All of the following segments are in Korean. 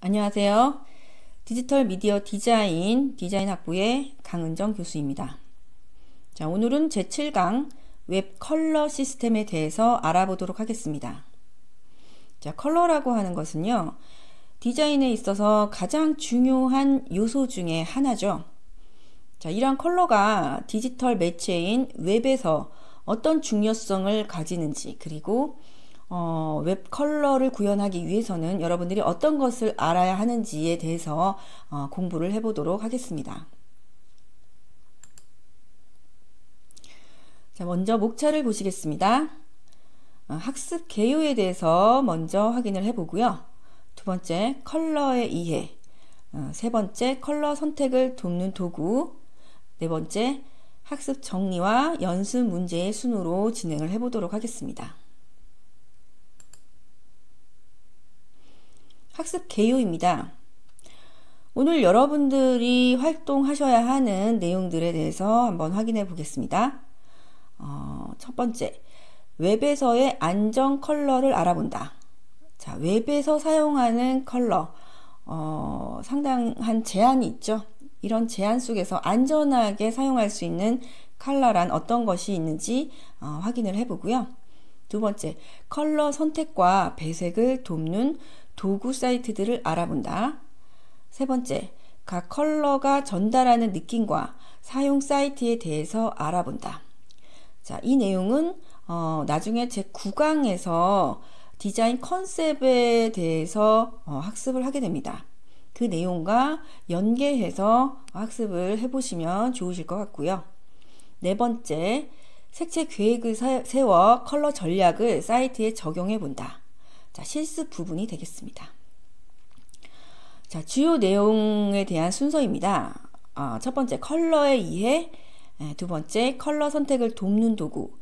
안녕하세요. 디지털 미디어 디자인 학부의 강은정 교수입니다. 자, 오늘은 제7강 웹 컬러 시스템에 대해서 알아보도록 하겠습니다. 자, 컬러라고 하는 것은요, 디자인에 있어서 가장 중요한 요소 중에 하나죠. 자, 이러한 컬러가 디지털 매체인 웹에서 어떤 중요성을 가지는지, 그리고 웹 컬러를 구현하기 위해서는 여러분들이 어떤 것을 알아야 하는지에 대해서 공부를 해보도록 하겠습니다. 자, 먼저 목차를 보시겠습니다. 학습 개요에 대해서 먼저 확인을 해보고요. 두 번째, 컬러의 이해. 세 번째, 컬러 선택을 돕는 도구. 네 번째, 학습 정리와 연습 문제의 순으로 진행을 해보도록 하겠습니다. 학습 개요입니다. 오늘 여러분들이 활동하셔야 하는 내용들에 대해서 한번 확인해 보겠습니다. 첫 번째, 웹에서의 안전 컬러를 알아본다. 자, 웹에서 사용하는 컬러, 상당한 제한이 있죠. 이런 제한 속에서 안전하게 사용할 수 있는 컬러란 어떤 것이 있는지 확인을 해보고요. 두 번째, 컬러 선택과 배색을 돕는 도구 사이트들을 알아본다. 세 번째, 각 컬러가 전달하는 느낌과 사용 사이트에 대해서 알아본다. 자, 이 내용은 나중에 제 9강에서 디자인 컨셉에 대해서 학습을 하게 됩니다. 그 내용과 연계해서 학습을 해보시면 좋으실 것 같고요. 네 번째, 색채 계획을 세워 컬러 전략을 사이트에 적용해 본다. 자, 실습 부분이 되겠습니다. 자, 주요 내용에 대한 순서입니다. 첫 번째, 컬러의 이해. 두 번째, 컬러 선택을 돕는 도구.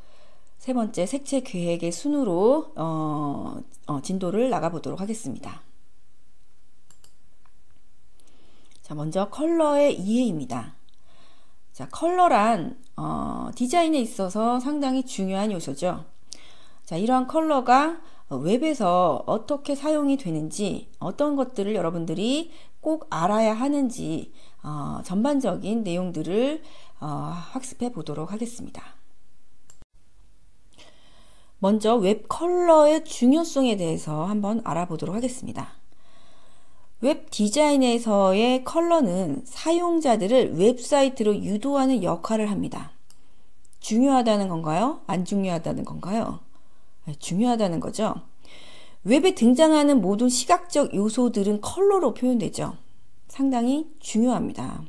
세 번째, 색채 계획의 순으로 진도를 나가보도록 하겠습니다. 자, 먼저 컬러의 이해입니다. 자, 컬러란 디자인에 있어서 상당히 중요한 요소죠. 자, 이러한 컬러가 웹에서 어떻게 사용이 되는지, 어떤 것들을 여러분들이 꼭 알아야 하는지 전반적인 내용들을 학습해 보도록 하겠습니다. 먼저 웹 컬러의 중요성에 대해서 한번 알아보도록 하겠습니다. 웹 디자인에서의 컬러는 사용자들을 웹사이트로 유도하는 역할을 합니다. 중요하다는 건가요? 안 중요하다는 건가요? 중요하다는 거죠. 웹에 등장하는 모든 시각적 요소들은 컬러로 표현되죠. 상당히 중요합니다.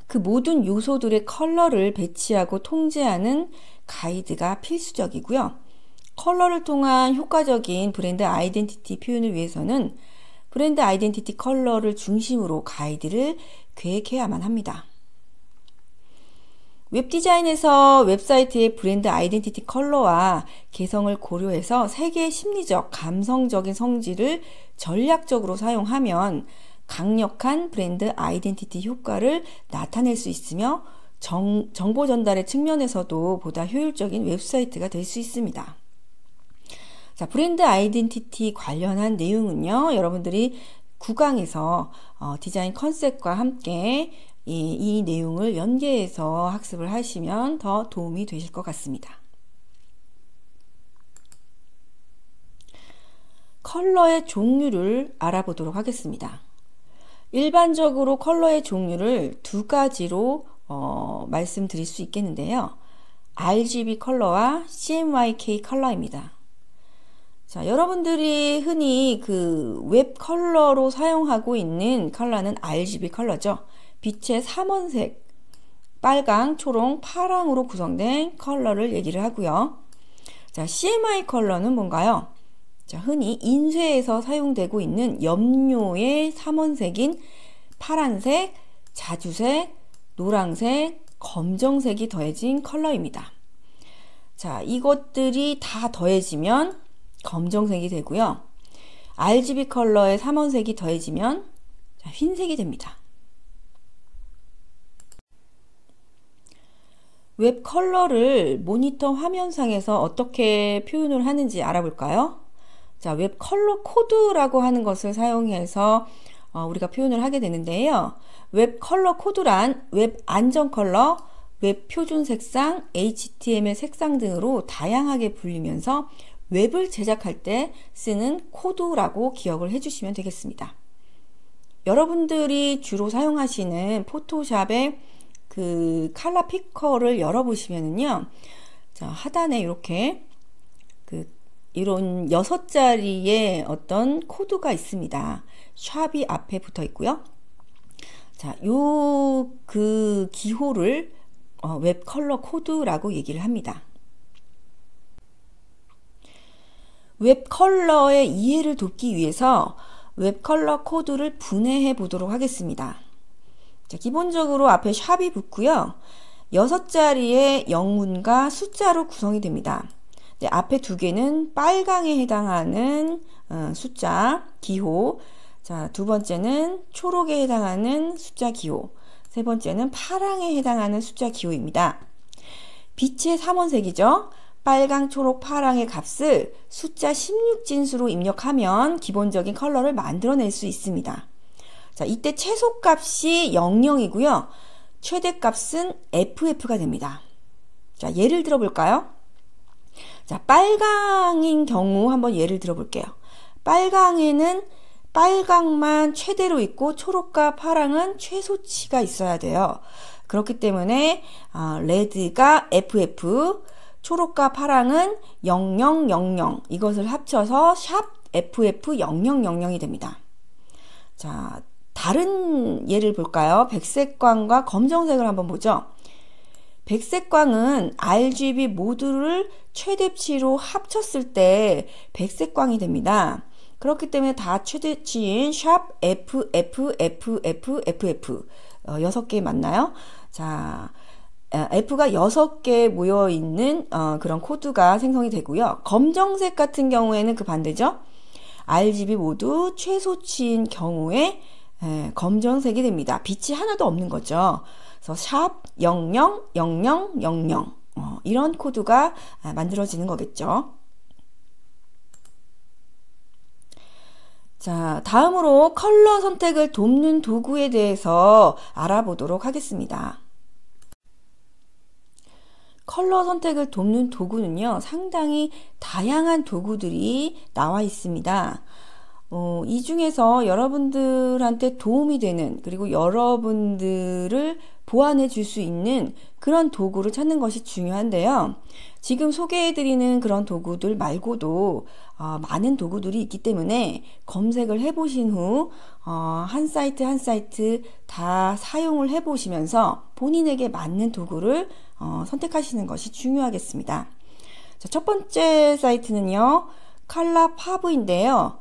그 모든 요소들의 컬러를 배치하고 통제하는 가이드가 필수적이고요. 컬러를 통한 효과적인 브랜드 아이덴티티 표현을 위해서는 브랜드 아이덴티티 컬러를 중심으로 가이드를 계획해야만 합니다. 웹 디자인에서 웹사이트의 브랜드 아이덴티티 컬러와 개성을 고려해서 세계의 심리적, 감성적인 성질을 전략적으로 사용하면 강력한 브랜드 아이덴티티 효과를 나타낼 수 있으며 정보 전달의 측면에서도 보다 효율적인 웹사이트가 될 수 있습니다. 자, 브랜드 아이덴티티 관련한 내용은요, 여러분들이 9강에서 디자인 컨셉과 함께 이 내용을 연계해서 학습을 하시면 더 도움이 되실 것 같습니다. 컬러의 종류를 알아보도록 하겠습니다. 일반적으로 컬러의 종류를 두 가지로 말씀드릴 수 있겠는데요. RGB 컬러와 CMYK 컬러입니다. 자, 여러분들이 흔히 그 웹 컬러로 사용하고 있는 컬러는 RGB 컬러죠. 빛의 3원색, 빨강, 초록, 파랑으로 구성된 컬러를 얘기를 하고요. 자, CMY 컬러는 뭔가요? 자, 흔히 인쇄에서 사용되고 있는 염료의 3원색인 파란색, 자주색, 노란색, 검정색이 더해진 컬러입니다. 자, 이것들이 다 더해지면 검정색이 되고요. RGB 컬러의 3원색이 더해지면 흰색이 됩니다. 웹 컬러를 모니터 화면상에서 어떻게 표현을 하는지 알아볼까요? 자, 웹 컬러 코드라고 하는 것을 사용해서 우리가 표현을 하게 되는데요. 웹 컬러 코드란 웹 안전 컬러, 웹 표준 색상, HTML 색상 등으로 다양하게 불리면서 웹을 제작할 때 쓰는 코드라고 기억을 해주시면 되겠습니다. 여러분들이 주로 사용하시는 포토샵의 그 컬러 피커를 열어보시면은요, 자, 하단에 이렇게 이런 6자리의 어떤 코드가 있습니다. 샵이 앞에 붙어 있고요. 자, 그 기호를 웹 컬러 코드라고 얘기를 합니다. 웹 컬러의 이해를 돕기 위해서 웹 컬러 코드를 분해해 보도록 하겠습니다. 자, 기본적으로 앞에 샵이 붙고요. 6자리의 영문과 숫자로 구성이 됩니다. 네, 앞에 2개는 빨강에 해당하는 숫자 기호, 자, 2번째는 초록에 해당하는 숫자 기호, 3번째는 파랑에 해당하는 숫자 기호입니다. 빛의 삼원색이죠. 빨강, 초록, 파랑의 값을 숫자 16진수로 입력하면 기본적인 컬러를 만들어낼 수 있습니다. 자, 이때 최소값이 00이고요. 최대값은 FF가 됩니다. 자, 예를 들어 볼까요? 자, 빨강인 경우 한번 예를 들어 볼게요. 빨강에는 빨강만 최대로 있고 초록과 파랑은 최소치가 있어야 돼요. 그렇기 때문에 레드가 FF, 초록과 파랑은 0000, 이것을 합쳐서 샵 FF0000이 됩니다. 자, 다른 예를 볼까요? 백색광과 검정색을 한번 보죠. 백색광은 RGB 모두를 최대치로 합쳤을 때 백색광이 됩니다. 그렇기 때문에 다 최대치인 샵 FFFFFF 6개 맞나요? 자, F가 6개 모여있는 그런 코드가 생성이 되고요. 검정색 같은 경우에는 그 반대죠. RGB 모두 최소치인 경우에 검정색이 됩니다. 빛이 하나도 없는 거죠. 그래서 샵 000000 이런 코드가 만들어지는 거겠죠. 자, 다음으로 컬러 선택을 돕는 도구에 대해서 알아보도록 하겠습니다. 컬러 선택을 돕는 도구는요, 상당히 다양한 도구들이 나와 있습니다. 이 중에서 여러분들한테 도움이 되는, 그리고 여러분들을 보완해 줄 수 있는 그런 도구를 찾는 것이 중요한데요. 지금 소개해드리는 그런 도구들 말고도 많은 도구들이 있기 때문에 검색을 해보신 후 한 사이트 한 사이트 다 사용을 해보시면서 본인에게 맞는 도구를 선택하시는 것이 중요하겠습니다. 자, 첫 번째 사이트는요, 컬러파브인데요.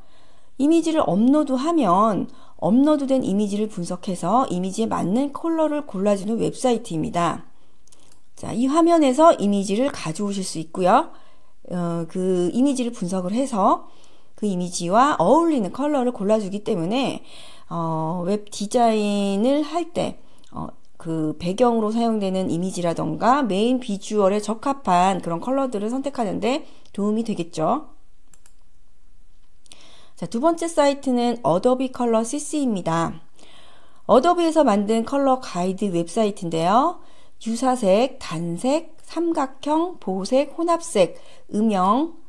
이미지를 업로드하면 업로드된 이미지를 분석해서 이미지에 맞는 컬러를 골라주는 웹사이트입니다. 자, 이 화면에서 이미지를 가져오실 수 있고요. 그 이미지를 분석을 해서 그 이미지와 어울리는 컬러를 골라주기 때문에 웹 디자인을 할 때 그 배경으로 사용되는 이미지라던가 메인 비주얼에 적합한 그런 컬러들을 선택하는데 도움이 되겠죠. 자, 두 번째 사이트는 어도비 컬러 CC입니다. 어도비에서 만든 컬러 가이드 웹사이트인데요. 유사색, 단색, 삼각형, 보색, 혼합색, 음영,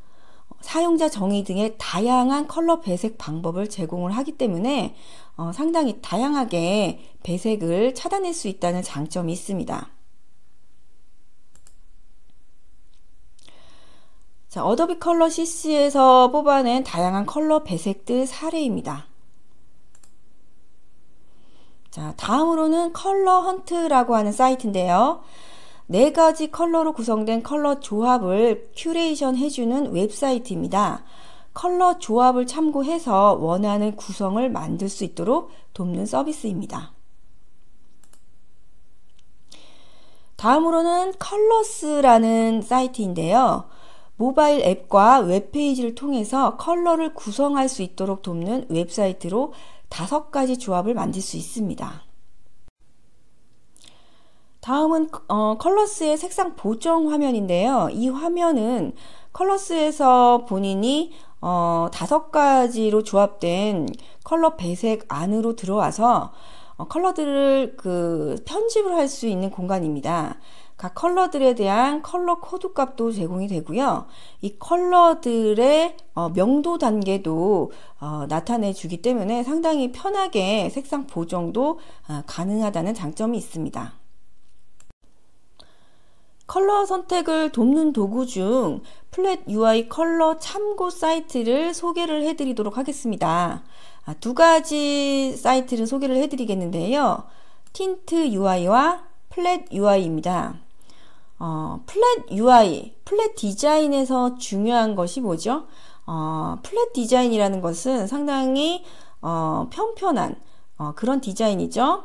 사용자 정의 등의 다양한 컬러 배색 방법을 제공을 하기 때문에 상당히 다양하게 배색을 찾아낼 수 있다는 장점이 있습니다. 자, 어도비 컬러 CC에서 뽑아낸 다양한 컬러 배색들 사례입니다. 자, 다음으로는 컬러 헌트라고 하는 사이트인데요. 4가지 컬러로 구성된 컬러 조합을 큐레이션 해주는 웹사이트입니다. 컬러 조합을 참고해서 원하는 구성을 만들 수 있도록 돕는 서비스입니다. 다음으로는 컬러스라는 사이트인데요. 모바일 앱과 웹페이지를 통해서 컬러를 구성할 수 있도록 돕는 웹사이트로 5가지 조합을 만들 수 있습니다. 다음은 컬러스의 색상 보정 화면인데요. 이 화면은 컬러스에서 본인이 5가지로 조합된 컬러 배색 안으로 들어와서 컬러들을 편집을 할 수 있는 공간입니다. 각 컬러들에 대한 컬러 코드 값도 제공이 되고요. 이 컬러들의 명도 단계도 나타내 주기 때문에 상당히 편하게 색상 보정도 가능하다는 장점이 있습니다. 컬러 선택을 돕는 도구 중 플랫 UI 컬러 참고 사이트를 소개를 해드리도록 하겠습니다. 2가지 사이트를 소개를 해드리겠는데요. 틴트 UI와 플랫 UI입니다. 플랫 UI, 플랫 디자인에서 중요한 것이 뭐죠? 플랫 디자인이라는 것은 상당히 편편한 그런 디자인이죠.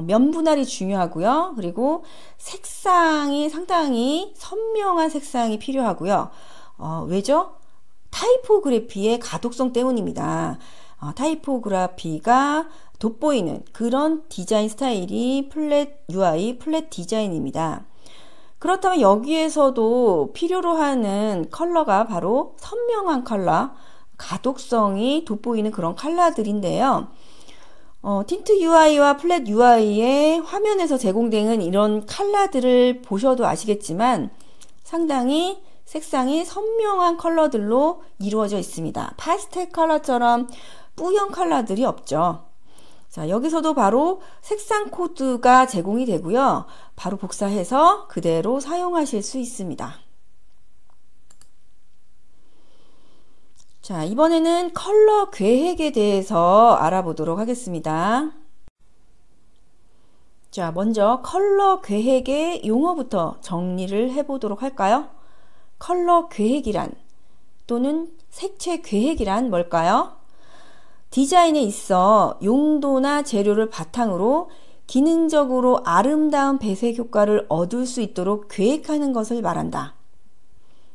면 분할이 중요하고요. 그리고 색상이 상당히 선명한 색상이 필요하고요. 왜죠? 타이포그래피의 가독성 때문입니다. 타이포그래피가 돋보이는 그런 디자인 스타일이 플랫 UI, 플랫 디자인입니다. 그렇다면 여기에서도 필요로 하는 컬러가 바로 선명한 컬러, 가독성이 돋보이는 그런 컬러들인데요. 틴트 UI와 플랫 UI의 화면에서 제공되는 이런 컬러들을 보셔도 아시겠지만 상당히 색상이 선명한 컬러들로 이루어져 있습니다. 파스텔 컬러처럼 뿌연 컬러들이 없죠. 자, 여기서도 바로 색상 코드가 제공이 되고요. 바로 복사해서 그대로 사용하실 수 있습니다. 자, 이번에는 컬러 계획에 대해서 알아보도록 하겠습니다. 자, 먼저 컬러 계획의 용어부터 정리를 해보도록 할까요? 컬러 계획이란 또는 색채 계획이란 뭘까요? 디자인에 있어 용도나 재료를 바탕으로 기능적으로 아름다운 배색 효과를 얻을 수 있도록 계획하는 것을 말한다.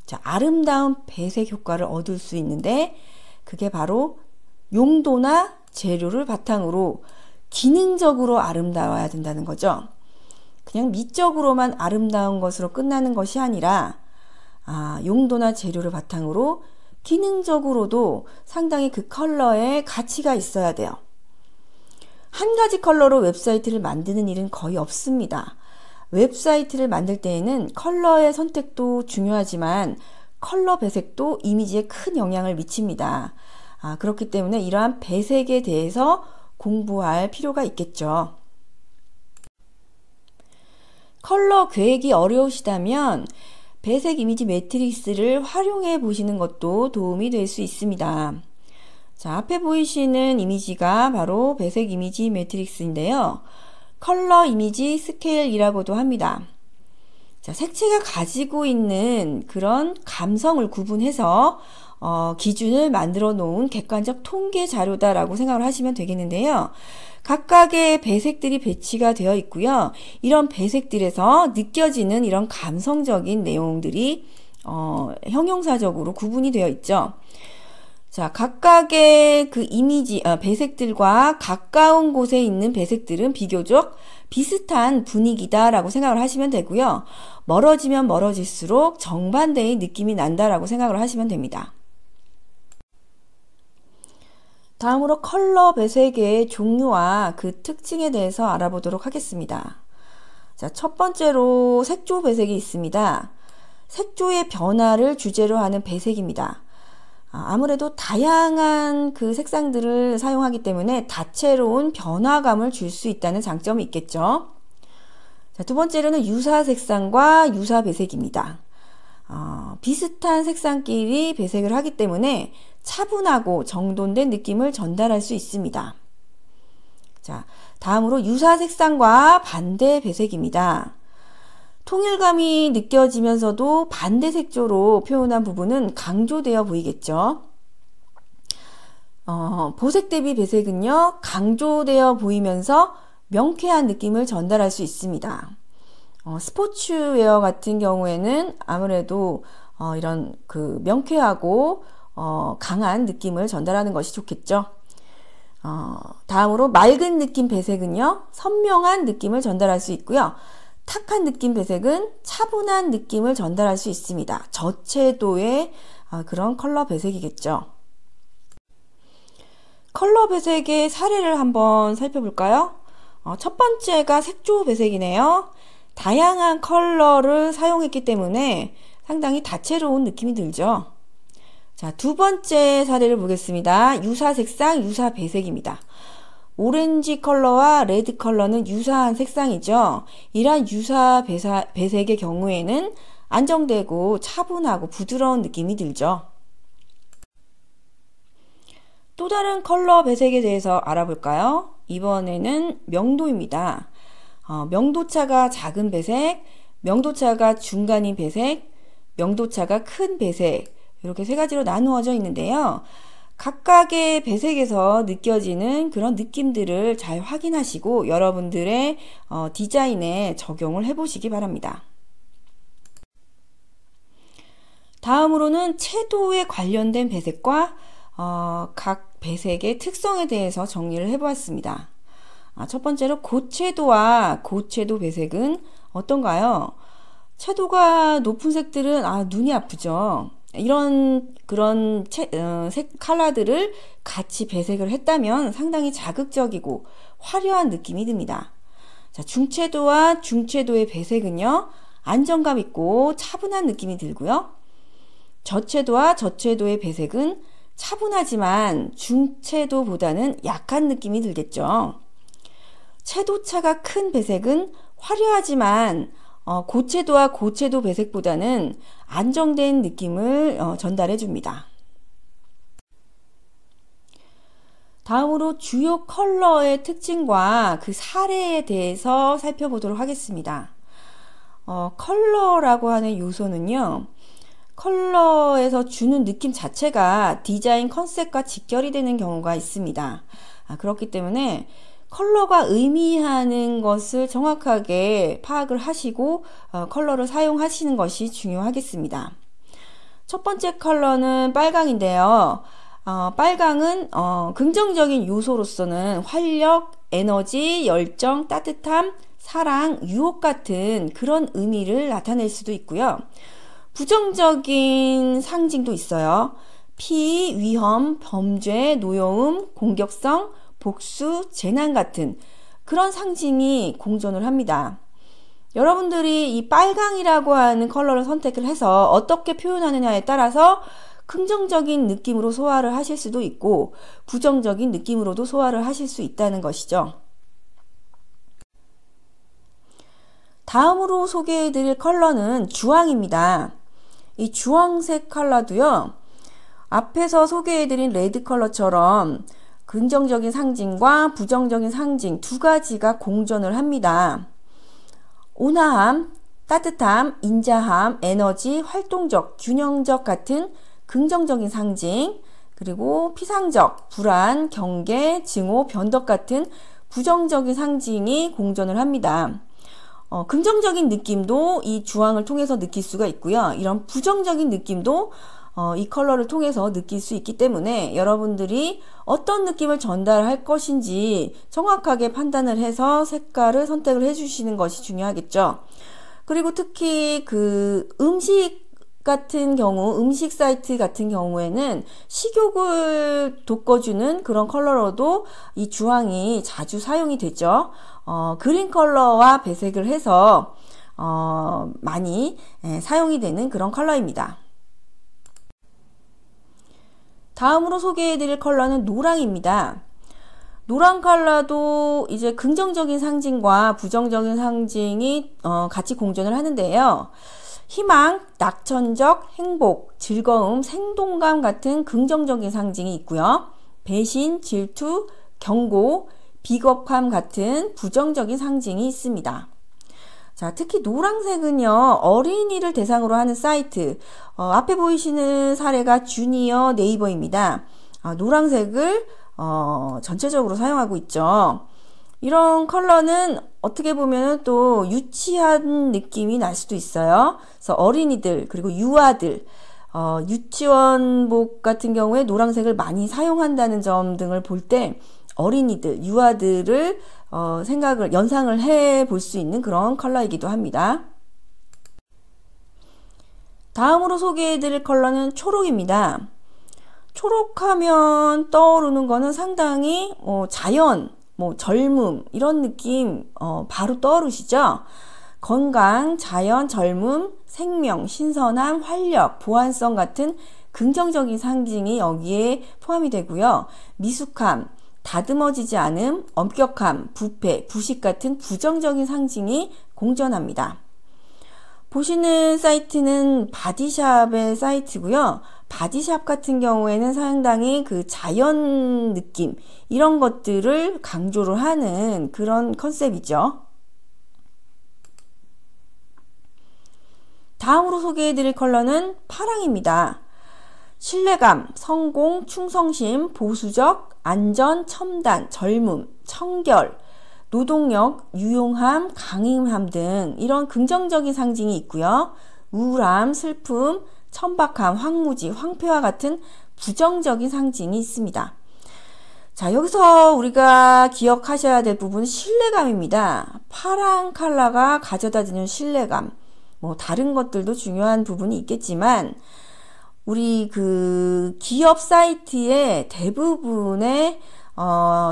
자, 아름다운 배색 효과를 얻을 수 있는데 그게 바로 용도나 재료를 바탕으로 기능적으로 아름다워야 된다는 거죠. 그냥 미적으로만 아름다운 것으로 끝나는 것이 아니라 용도나 재료를 바탕으로 기능적으로도 상당히 그 컬러에 가치가 있어야 돼요. 한 가지 컬러로 웹사이트를 만드는 일은 거의 없습니다. 웹사이트를 만들 때에는 컬러의 선택도 중요하지만 컬러 배색도 이미지에 큰 영향을 미칩니다. 그렇기 때문에 이러한 배색에 대해서 공부할 필요가 있겠죠. 컬러 계획이 어려우시다면 배색 이미지 매트릭스를 활용해 보시는 것도 도움이 될 수 있습니다. 자, 앞에 보이시는 이미지가 바로 배색 이미지 매트릭스인데요. 컬러 이미지 스케일이라고도 합니다. 자, 색채가 가지고 있는 그런 감성을 구분해서 기준을 만들어 놓은 객관적 통계 자료다라고 생각을 하시면 되겠는데요. 각각의 배색들이 배치가 되어 있고요. 이런 배색들에서 느껴지는 이런 감성적인 내용들이 형용사적으로 구분이 되어 있죠. 자, 각각의 그 이미지, 배색들과 가까운 곳에 있는 배색들은 비교적 비슷한 분위기다라고 생각을 하시면 되고요. 멀어지면 멀어질수록 정반대의 느낌이 난다라고 생각을 하시면 됩니다. 다음으로 컬러 배색의 종류와 그 특징에 대해서 알아보도록 하겠습니다. 자, 첫 번째로 색조 배색이 있습니다. 색조의 변화를 주제로 하는 배색입니다. 아무래도 다양한 그 색상들을 사용하기 때문에 다채로운 변화감을 줄 수 있다는 장점이 있겠죠. 자, 두 번째로는 유사 색상과 유사 배색입니다. 비슷한 색상끼리 배색을 하기 때문에 차분하고 정돈된 느낌을 전달할 수 있습니다. 자, 다음으로 유사 색상과 반대 배색입니다. 통일감이 느껴지면서도 반대 색조로 표현한 부분은 강조되어 보이겠죠. 보색 대비 배색은요, 강조되어 보이면서 명쾌한 느낌을 전달할 수 있습니다. 스포츠웨어 같은 경우에는 아무래도 이런 그 명쾌하고 강한 느낌을 전달하는 것이 좋겠죠. 다음으로 맑은 느낌 배색은요, 선명한 느낌을 전달할 수 있고요. 탁한 느낌 배색은 차분한 느낌을 전달할 수 있습니다. 저채도의 그런 컬러 배색이겠죠. 컬러 배색의 사례를 한번 살펴볼까요? 첫 번째가 색조 배색이네요. 다양한 컬러를 사용했기 때문에 상당히 다채로운 느낌이 들죠. 자, 두 번째 사례를 보겠습니다. 유사 색상, 유사 배색입니다. 오렌지 컬러와 레드 컬러는 유사한 색상이죠. 이러한 유사 배색의 경우에는 안정되고 차분하고 부드러운 느낌이 들죠. 또 다른 컬러 배색에 대해서 알아볼까요? 이번에는 명도입니다. 명도차가 작은 배색, 명도차가 중간인 배색, 명도차가 큰 배색, 이렇게 세 가지로 나누어져 있는데요. 각각의 배색에서 느껴지는 그런 느낌들을 잘 확인하시고 여러분들의 디자인에 적용을 해보시기 바랍니다. 다음으로는 채도에 관련된 배색과 각 배색의 특성에 대해서 정리를 해보았습니다. 첫 번째로 고채도와 고채도 배색은 어떤가요? 채도가 높은 색들은 눈이 아프죠. 그런 색 컬러들을 같이 배색을 했다면 상당히 자극적이고 화려한 느낌이 듭니다. 자, 중채도와 중채도의 배색은요, 안정감 있고 차분한 느낌이 들고요. 저채도와 저채도의 배색은 차분하지만 중채도보다는 약한 느낌이 들겠죠. 채도차가 큰 배색은 화려하지만 고채도와 고채도 배색보다는 안정된 느낌을 전달해 줍니다. 다음으로 주요 컬러의 특징과 그 사례에 대해서 살펴보도록 하겠습니다. 컬러라고 하는 요소는요, 컬러에서 주는 느낌 자체가 디자인 컨셉과 직결이 되는 경우가 있습니다. 그렇기 때문에 컬러가 의미하는 것을 정확하게 파악을 하시고 컬러를 사용하시는 것이 중요하겠습니다. 첫 번째 컬러는 빨강인데요. 빨강은 긍정적인 요소로서는 활력, 에너지, 열정, 따뜻함, 사랑, 유혹 같은 그런 의미를 나타낼 수도 있고요. 부정적인 상징도 있어요. 피해, 위험, 범죄, 노여움, 공격성, 복수, 재난 같은 그런 상징이 공존을 합니다. 여러분들이 이 빨강이라고 하는 컬러를 선택을 해서 어떻게 표현하느냐에 따라서 긍정적인 느낌으로 소화를 하실 수도 있고 부정적인 느낌으로도 소화를 하실 수 있다는 것이죠. 다음으로 소개해드릴 컬러는 주황입니다. 이 주황색 컬러도요, 앞에서 소개해드린 레드 컬러처럼 긍정적인 상징과 부정적인 상징 두 가지가 공존을 합니다. 온화함, 따뜻함, 인자함, 에너지, 활동적, 균형적 같은 긍정적인 상징, 그리고 피상적, 불안, 경계, 증오, 변덕 같은 부정적인 상징이 공존을 합니다. 긍정적인 느낌도 이 주황을 통해서 느낄 수가 있고요. 이런 부정적인 느낌도 이 컬러를 통해서 느낄 수 있기 때문에 여러분들이 어떤 느낌을 전달할 것인지 정확하게 판단을 해서 색깔을 선택을 해주시는 것이 중요하겠죠. 그리고 특히 그 음식 같은 경우, 음식 사이트 같은 경우에는 식욕을 돋궈주는 그런 컬러로도 이 주황이 자주 사용이 되죠. 그린 컬러와 배색을 해서 많이 사용이 되는 그런 컬러입니다. 다음으로 소개해드릴 컬러는 노랑입니다. 노랑 컬러도 이제 긍정적인 상징과 부정적인 상징이 같이 공존을 하는데요. 희망, 낙천적, 행복, 즐거움, 생동감 같은 긍정적인 상징이 있고요. 배신, 질투, 경고, 비겁함 같은 부정적인 상징이 있습니다. 자, 특히 노란색은요, 어린이를 대상으로 하는 사이트, 앞에 보이시는 사례가 주니어 네이버입니다. 노란색을 전체적으로 사용하고 있죠. 이런 컬러는 어떻게 보면 또 유치한 느낌이 날 수도 있어요. 그래서 어린이들 그리고 유아들, 유치원복 같은 경우에 노란색을 많이 사용한다는 점 등을 볼 때 어린이들, 유아들을 연상을 해 볼 수 있는 그런 컬러이기도 합니다. 다음으로 소개해드릴 컬러는 초록입니다. 초록하면 떠오르는 거는 상당히 자연, 젊음 이런 느낌 바로 떠오르시죠? 건강, 자연, 젊음, 생명, 신선함, 활력, 보완성 같은 긍정적인 상징이 여기에 포함이 되고요. 미숙함, 다듬어지지 않음, 엄격함, 부패, 부식 같은 부정적인 상징이 공존합니다. 보시는 사이트는 바디샵의 사이트고요. 바디샵 같은 경우에는 상당히 그 자연 느낌 이런 것들을 강조를 하는 그런 컨셉이죠. 다음으로 소개해드릴 컬러는 파랑입니다. 신뢰감, 성공, 충성심, 보수적, 안전, 첨단, 젊음, 청결, 노동력, 유용함, 강인함 등 이런 긍정적인 상징이 있고요. 우울함, 슬픔, 천박함, 황무지, 황폐와 같은 부정적인 상징이 있습니다. 자, 여기서 우리가 기억하셔야 될 부분은 신뢰감입니다. 파란 컬러가 가져다주는 신뢰감. 다른 것들도 중요한 부분이 있겠지만 우리 그 기업 사이트의 대부분의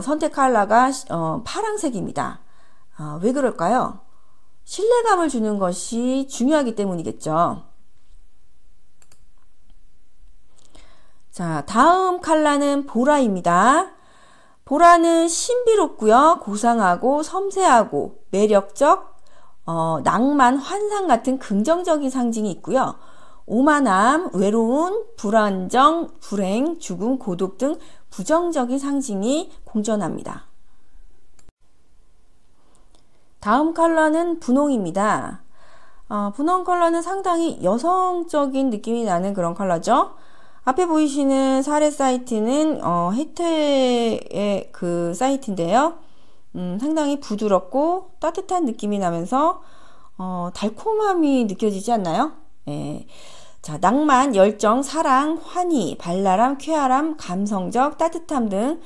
선택 컬러가 파란색입니다. 왜 그럴까요? 신뢰감을 주는 것이 중요하기 때문이겠죠. 자, 다음 컬러는 보라입니다. 보라는 신비롭고요, 고상하고 섬세하고 매력적, 낭만, 환상 같은 긍정적인 상징이 있고요. 오만함, 외로움, 불안정, 불행, 죽음, 고독 등 부정적인 상징이 공존합니다. 다음 컬러는 분홍입니다. 분홍 컬러는 상당히 여성적인 느낌이 나는 그런 컬러죠. 앞에 보이시는 사례 사이트는 혜태의 그 사이트인데요. 상당히 부드럽고 따뜻한 느낌이 나면서 달콤함이 느껴지지 않나요? 예. 자, 낭만, 열정, 사랑, 환희, 발랄함, 쾌활함, 감성적, 따뜻함 등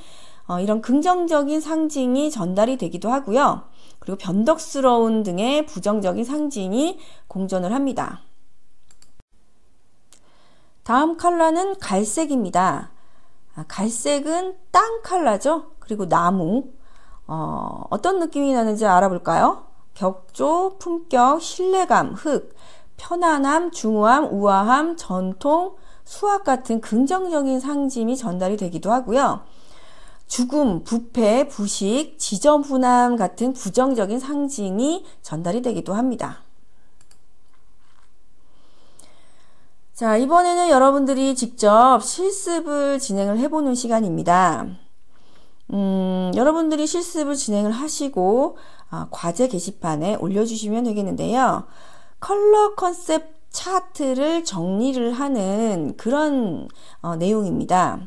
이런 긍정적인 상징이 전달이 되기도 하고요. 그리고 변덕스러운 등의 부정적인 상징이 공존을 합니다. 다음 컬러는 갈색입니다. 갈색은 땅 컬러죠. 그리고 나무. 어떤 느낌이 나는지 알아볼까요? 격조, 품격, 신뢰감, 흙, 편안함, 중후함, 우아함, 전통, 수학 같은 긍정적인 상징이 전달이 되기도 하고요. 죽음, 부패, 부식, 지저분함 같은 부정적인 상징이 전달이 되기도 합니다. 자, 이번에는 여러분들이 직접 실습을 진행을 해보는 시간입니다. 여러분들이 실습을 진행을 하시고 과제 게시판에 올려주시면 되겠는데요. 컬러 컨셉 차트를 정리를 하는 그런 내용입니다.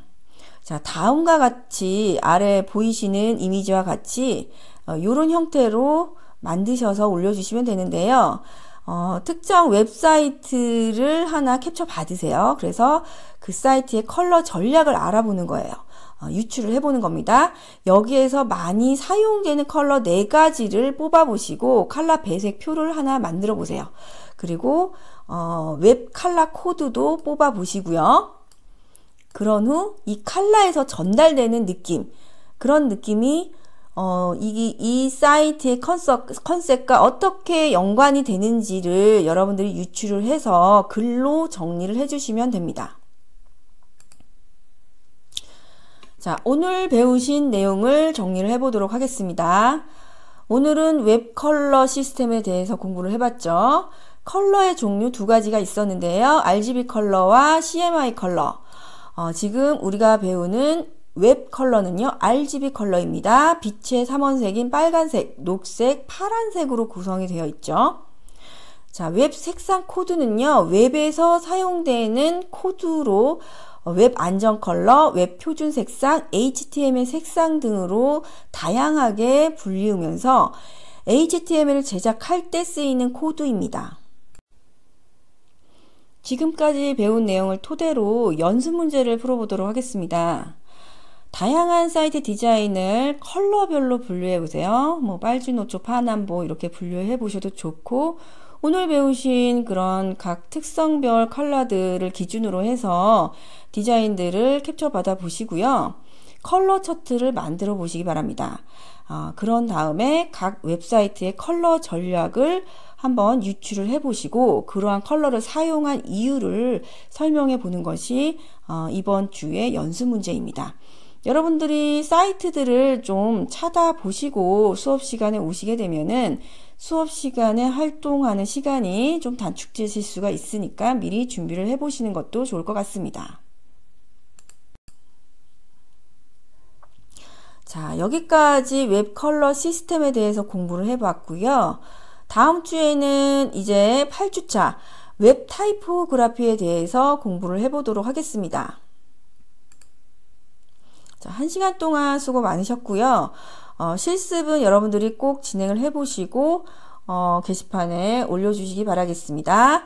자, 다음과 같이 아래 보이시는 이미지와 같이 이런 형태로 만드셔서 올려주시면 되는데요. 특정 웹사이트를 하나 캡처 받으세요. 그래서 그 사이트의 컬러 전략을 알아보는 거예요. 유출을 해보는 겁니다. 여기에서 많이 사용되는 컬러 4가지를 뽑아보시고 컬러 배색 표를 하나 만들어 보세요. 그리고 웹 컬러 코드도 뽑아보시고요. 그런 후 이 컬러에서 전달되는 느낌, 그런 느낌이 이 사이트의 컨셉과 어떻게 연관이 되는지를 여러분들이 유출을 해서 글로 정리를 해주시면 됩니다. 자, 오늘 배우신 내용을 정리를 해보도록 하겠습니다. 오늘은 웹 컬러 시스템에 대해서 공부를 해봤죠. 컬러의 종류 2가지가 있었는데요. RGB 컬러와 CMY 컬러. 지금 우리가 배우는 웹 컬러는요, RGB 컬러입니다. 빛의 삼원색인 빨간색, 녹색, 파란색으로 구성이 되어 있죠. 자, 웹 색상 코드는요, 웹에서 사용되는 코드로 웹 안전 컬러, 웹 표준 색상, HTML 색상 등으로 다양하게 불리우면서 HTML을 제작할 때 쓰이는 코드입니다. 지금까지 배운 내용을 토대로 연습 문제를 풀어보도록 하겠습니다. 다양한 사이트 디자인을 컬러별로 분류해 보세요. 빨주노초, 파남보 이렇게 분류해 보셔도 좋고, 오늘 배우신 그런 각 특성별 컬러들을 기준으로 해서 디자인들을 캡처 받아 보시고요. 컬러 차트를 만들어 보시기 바랍니다. 그런 다음에 각 웹사이트의 컬러 전략을 한번 유출을 해 보시고 그러한 컬러를 사용한 이유를 설명해 보는 것이 이번 주의 연습 문제입니다. 여러분들이 사이트들을 좀 찾아보시고 수업 시간에 오시게 되면은 수업 시간에 활동하는 시간이 좀 단축되실 수가 있으니까 미리 준비를 해 보시는 것도 좋을 것 같습니다. 자, 여기까지 웹 컬러 시스템에 대해서 공부를 해 봤고요. 다음 주에는 이제 8주차 웹 타이포그래피에 대해서 공부를 해 보도록 하겠습니다. 자, 1시간 동안 수고 많으셨고요. 실습은 여러분들이 꼭 진행을 해보시고 게시판에 올려주시기 바라겠습니다.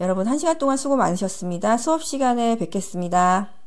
여러분 1시간 동안 수고 많으셨습니다. 수업 시간에 뵙겠습니다.